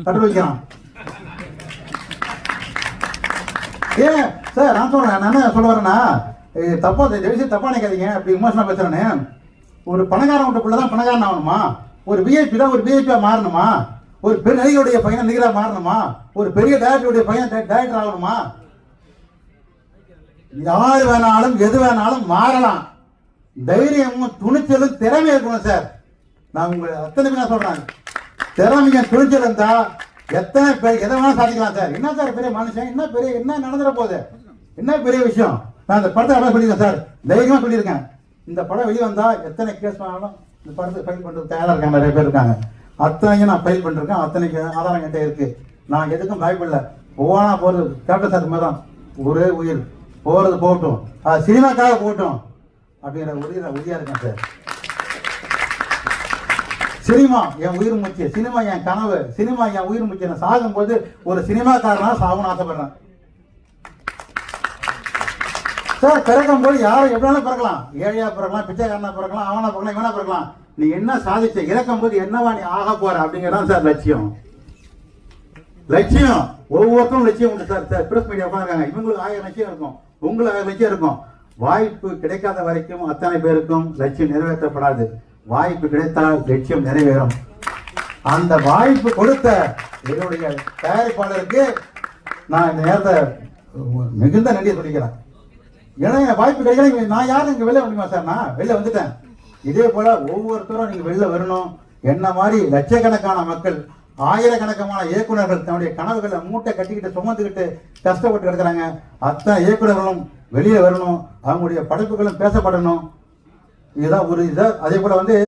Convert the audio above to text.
கட்டு வைக்கிறான். ஏன் சார் நான் சொல்றேன், நான் என்ன சொல்ல வரேன்னா, தப்பா தப்பா நினைக்காதீங்க, அப்படி விமர்சனம் பேசுறேன்னு. ஒரு பணக்காரன் விட்ட பிள்ளை தான் பணக்காரன் ஆகணுமா? ஒரு விஐபி தான் ஒரு விஐபியா மாறணுமா? ஒரு பெரிய நடிகருடைய பையன் நடிகரா மாறணுமா? ஒரு பெரிய டைரக்டருடைய பையன் டைரக்டர் ஆகணுமா? யார் வேணாலும் எது வேணாலும் மாறலாம். தைரியமும் துணிச்சலும் திறமை இருக்கணும் சார். நான் உங்களை அத்தனை பேர் சொல்றேன், திறமையும் துணிச்சல் இருந்தா எத்தனை பேர் எதை வேணாலும் சாதிக்கலாம் சார். என்ன சார் பெரிய மனுஷன், என்ன நடந்துட போகுது, என்ன பெரிய விஷயம். நான் இந்த படத்தை அப்படியே சொல்லியிருக்கேன் சார், தைரியமா சொல்லியிருக்கேன். இந்த படம் வெளியே வந்தா எத்தனை கேஸ் பண்ணாலும் இந்த படத்தை ஃபைல் பண்றது தயாரா இருக்காங்க, நிறைய பேர் இருக்காங்க. அத்தனையும் நான் ஃபைல் பண்ணிருக்கேன், அத்தனைக்கு ஆதாரம் என்கிட்ட இருக்கு. நான் எதுக்கும் பயப்படல. போனா போறது கேப்டன் சார் மாதிரி தான், ஒரே உயிர் போறது போகட்டும், அது சினிமாக்காக போகட்டும் அப்படிங்கிற உறுதியா இருக்கேன் சார். சினிமா என் உயிர் மூச்சு, சினிமா என் கனவு, சினிமா என் உயிர் மூச்சு. நான் சாகும் போது ஒரு சினிமாக்காரனா சாகணும்னு ஆசைப்படுறேன் சார். பிறக்கும் போது யாரும் எப்படினாலும் பிறக்கலாம், ஏழையா பிறக்கலாம், பிச்சைக்காரனா பிறக்கலாம், அவனா பிறக்கலாம், இவனா பிறக்கலாம். நீ என்ன சாதிச்ச, இறக்கும் போது என்னவா நீ ஆக போற அப்படிங்கிறதான் சார் லட்சியம். லட்சியம் ஒவ்வொருத்தரும் லட்சியம் உண்டு சார். சார் பிரஸ் மீடியா உட்காந்துருக்காங்க, இவங்களுக்கு 1000 லட்சியம் இருக்கும், உங்களுக்கு 1000 லட்சியம் இருக்கும். வாய்ப்பு கிடைக்காத வரைக்கும் அத்தனை பேருக்கும் லட்சியம் நிறைவேற்றப்படாது. வாய்ப்பு கிடைத்தால் லட்சியம் நிறைவேறும். அந்த வாய்ப்பு கொடுத்த என்னுடைய தயாரிப்பாளருக்கு நான் இந்த நேரத்தை மிகுந்த நன்றியை சொல்லிக்கிறேன். ஏன்னா வாய்ப்பு கிடைக்கல, நான் யாரும் இங்க வெளில முடியுமா சார்? நான் வெளில வந்துட்டேன். இதே போல ஒவ்வொருத்தரும் நீங்க வெளில வரணும். என்ன மாதிரி லட்சக்கணக்கான மக்கள், ஆயிரக்கணக்கான இயக்குநர்கள் தன்னுடைய கனவுகளை மூட்டை கட்டிக்கிட்டு சுமந்துக்கிட்டு கஷ்டப்பட்டு கிடக்குறாங்க. அத்தனை இயக்குநர்களும் வெளியே வரணும், அவங்களுடைய படைப்புகளும் பேசப்படணும். இதுதான் ஒரு இதை. அதே போல